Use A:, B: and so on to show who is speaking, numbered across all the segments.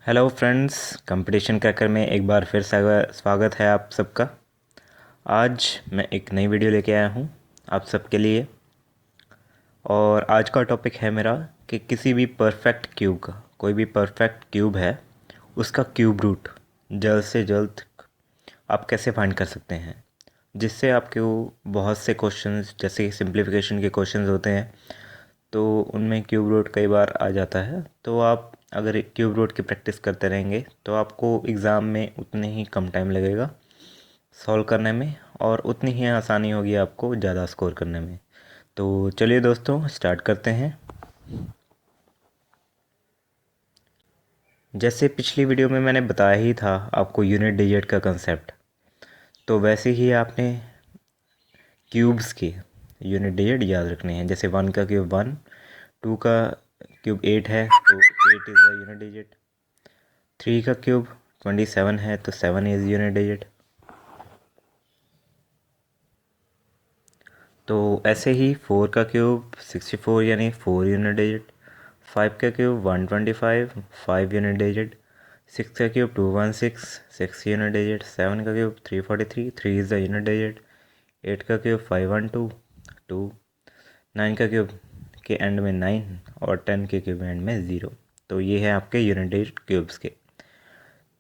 A: Hello friends, competition cracker में एक बार फिर स्वागत है आप सबका। आज मैं एक नई वीडियो लेके आया हूँ आप सबके लिए। और आज का टॉपिक है मेरा कि किसी भी परफेक्ट क्यूब का, कोई भी परफेक्ट क्यूब है उसका क्यूब रूट जल्द से जल्द आप कैसे फाइंड कर सकते हैं, जिससे आपको बहुत से क्वेश्चंस जैसे सिंप्लीफिकेशन के क्वेश्चंस होते हैं तो उनमें क्यूब रूट कई बार आ जाता है। तो आप अगर क्यूब रूट की प्रैक्टिस करते रहेंगे तो आपको एग्ज़ाम में उतने ही कम टाइम लगेगा सॉल्व करने में और उतनी ही आसानी होगी आपको ज़्यादा स्कोर करने में। तो चलिए दोस्तों, स्टार्ट करते हैं। जैसे पिछली वीडियो में मैंने बताया ही था आपको यूनिट डिजिट का कंसेप्ट, तो वैसे ही आपने क्यूब्स के यूनिट डिजिट याद रखने हैं। जैसे 1 का क्यूब 1, 2 का क्यूब 8 है तो 8 इज़ द यूनिट डिजिट। 3 का क्यूब 27 है तो 7 इज़ यूनिट डिजिट। तो ऐसे ही 4 का क्यूब 64 यानी 4 यूनिट डिजिट। 5 का क्यूब 125 5 यूनिट डिजिट। 6 का क्यूब 216 6 यूनिट डिजिट। 7 का cube 343 3 is the unit digit. 8 का क्यूब 512 2। 9 का क्यूब के एंड में 9 और 10 के क्यूब एंड में 0। तो ये है आपके यूनिट डिजिट क्यूब्स के।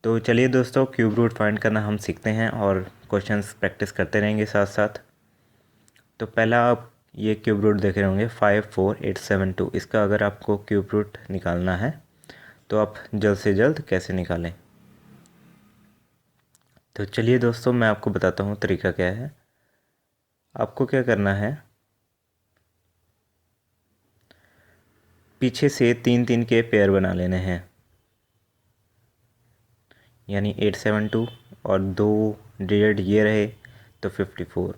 A: तो चलिए दोस्तों, क्यूब रूट फाइंड करना हम सीखते हैं और क्वेश्चंस प्रैक्टिस करते रहेंगे साथ साथ। तो पहला आप ये क्यूब रूट देख रहे होंगे 54872। इसका अगर आपको क्यूब रूट निकालना है तो आप जल्द से जल्द कैसे निकालें, तो चलिए दोस्तों मैं आपको बताता हूँ तरीका क्या है। आपको क्या करना है, पीछे से 3 3 के पेयर बना लेने हैं, यानी 872 और 2 डिजिट ये रहे तो 54।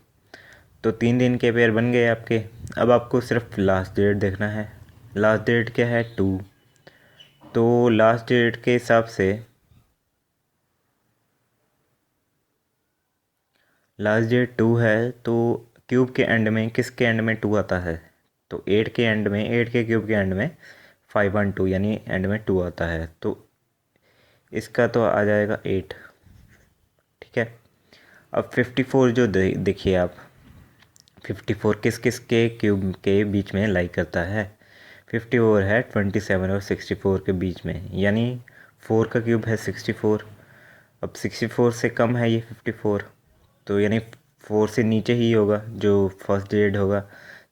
A: तो 3 3 के पेयर बन गए आपके। अब आपको सिर्फ लास्ट डिजिट देखना है। लास्ट डिजिट क्या है 2। तो लास्ट डिजिट के हिसाब से लास्ट डिजिट 2 है तो क्यूब के एंड में किसके एंड में 2 आता है, तो 8 के एंड में, 8 के क्यूब के एंड में 512 यानी एंड में 2 आता है। तो इसका तो आ जाएगा 8। ठीक है। अब 54 जो देखिए आप, 54 किस किस के क्यूब के बीच में लाई करता है। 54 है 27 और 64 के बीच में, यानी 4 का क्यूब है 64। अब 64 से कम है ये 54, तो यानी 4 से नीचे ही होगा जो फर्स्ट डिजिट होगा,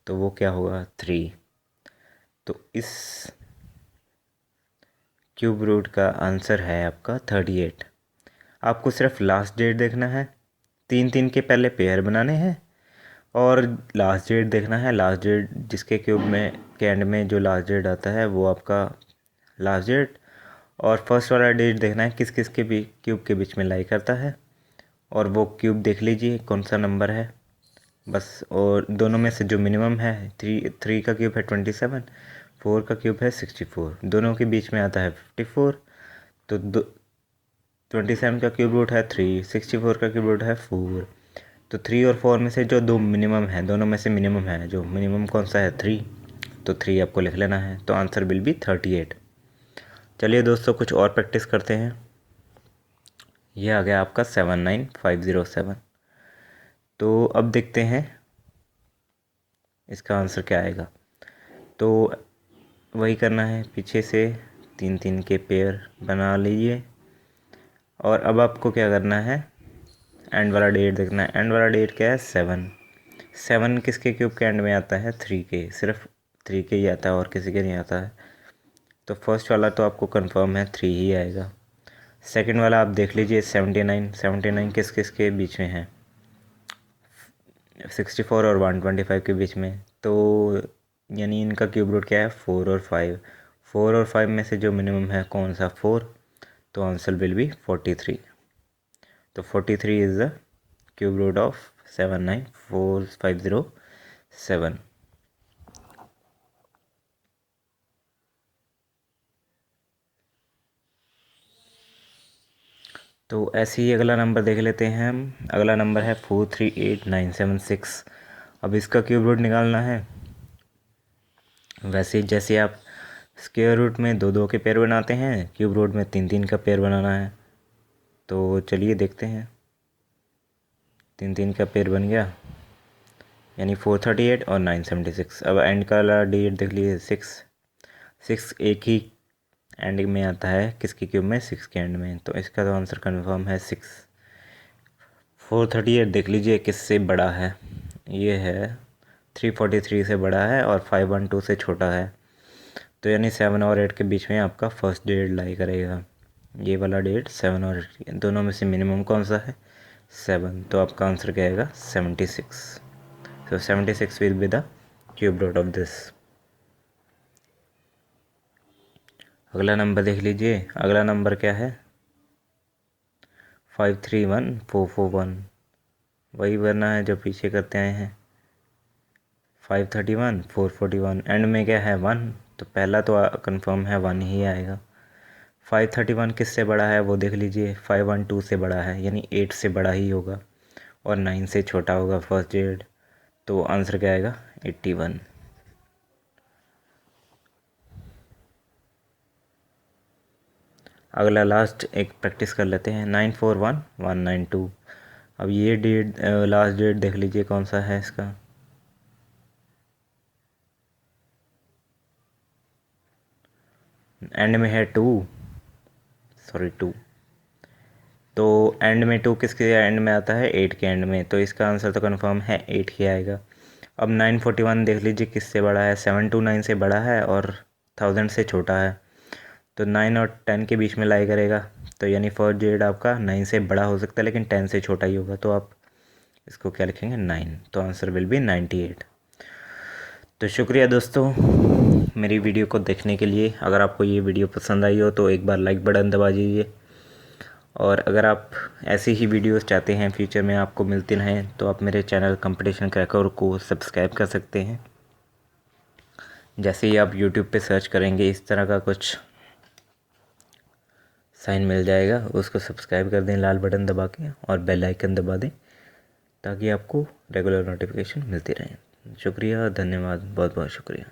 A: तो वो क्या होगा 3। तो इस क्यूब रूट का आंसर है आपका 38। आपको सिर्फ लास्ट डिजिट देखना है, 3 3 के पहले पेयर बनाने हैं और लास्ट डिजिट देखना है। लास्ट डिजिट जिसके क्यूब में के एंड में जो लास्ट डिजिट आता है वो आपका लास्ट डिजिट, और फर्स्ट वाला डिजिट देखना है किस किस के भी क्यूब के बीच में लाई करता है, और वो क्यूब देख लीजिए कौन सा नंबर है बस। और दोनों में से जो मिनिमम है, 3 का क्यूब है 27, 4 का क्यूब है 64, दोनों के बीच में आता है 54। तो 27 का क्यूब रूट है 3, 64 का क्यूब रूट है 4। तो 3 और 4 में से जो दो मिनिमम है, दोनों में से मिनिमम है, जो मिनिमम कौन सा है 3, तो 3 आपको लिख लेना है। तो आंसर विल बी 38। चलिए दोस्तों कुछ और प्रैक्टिस करते हैं। ये आ गया आपका 79507। तो अब देखते हैं इसका आंसर क्या आएगा। तो वही करना है, पीछे से 3 3 के पेयर बना लीजिए। और अब आपको क्या करना है, एंड वाला डेट देखना है। एंड वाला डेट क्या है 7। 7 किसके क्यूब के एंड में आता है 3 के, सिर्फ 3 के ही आता है और किसी के नहीं आता है। तो फर्स्ट वाला तो आपको कंफर्म है 3 ही आएगा। सेकंड वाला आप देख लीजिए 79। 79 किस किस के बीच में है, 64 और 125 के बीच में। तो यानी इनका क्यूब रूट क्या है 4 और 5। 4 और 5 में से जो मिनिमम है कौन सा 4, तो आंसर विल बी 43। तो 43 is the cube root of 7945007। तो ऐसे ही अगला नंबर देख लेते हैं हम। अगला नंबर है 438976। अब इसका क्यूब रूट निकालना है। वैसे जैसे आप स्क्वायर रूट में 2 2 के पेयर बनाते हैं, क्यूब रूट में 3 3 का पेयर बनाना है। तो चलिए देखते हैं। 3 3 का पेयर बन गया, यानी 438 और 976। अब एंड का डिजिट देख लीजिए 6 6 एक ही एंड में आता है, किसके क्यूब में, 6 के एंड में। तो इसका तो आंसर कन्फर्म है 6। 438 देख लीजिए किससे बड़ा है, ये है 343 से बड़ा है और 512 से छोटा है। तो यानी 7 और 8 के बीच में आपका फर्स्ट डेट लाई करेगा। ये वाला डेट 7 और 8 दोनों में से मिनिमम कौन सा है, 7। तो आपका आंसर क्या आएगा, 76। So 76 will be the cube root of this। अगला नंबर देख लीजिए। अगला नंबर क्या है, 531441। वही बनना है जो पीछे करते आए हैं। 531 441 एंड में क्या है, 1। तो पहला तो कंफर्म है 1 ही आएगा। 531 किससे बड़ा है वो देख लीजिए, 512 से बड़ा है, यानी 8 से बड़ा ही होगा और 9 से छोटा होगा फर्स्ट डेट। तो आंसर क्या आएगा, 81। अगला लास्ट एक प्रैक्टिस कर लेते हैं, 941192। अब ये डेट लास्ट डेट देख लीजिए कौन सा है इसका। एंड में है 2, सॉरी 2। तो एंड में 2 किसके एंड में आता है, 8 के एंड में। तो इसका आंसर तो कन्फर्म है 8 ही आएगा। अब 941 देख लीजिए किससे बड़ा है, 729 से बड़ा है और 1000 से छोटा है। तो 9 और 10 के बीच में लाई करेगा। तो यानी फर्स्ट डेट आपका 9 से बड़ा हो सकता है लेकिन 10 से छोटा ही होगा। तो आप इसको क्या लिखेंगे, 9। तो आंसर विल बी 98। तो शुक्रिया दोस्तों मेरी वीडियो को देखने के लिए। अगर आपको ये वीडियो पसंद आई हो तो एक बार लाइक बटन दबा दीजिए, और अगर आप ऐसी ही वीडियोस चाहते हैं फ्यूचर में आपको मिलती रहें तो आप मेरे चैनल कंपटीशन क्रैकर को सब्सक्राइब कर सकते हैं। जैसे ही आप यूट्यूब पे सर्च करेंगे इस तरह का कुछ साइन मिल जाएगा, उसको सब्सक्राइब कर दें लाल बटन दबा के, और बेल आइकन दबा दें ताकि आपको रेगुलर नोटिफिकेशन मिलती रहे। शुक्रिया, धन्यवाद, बहुत बहुत शुक्रिया।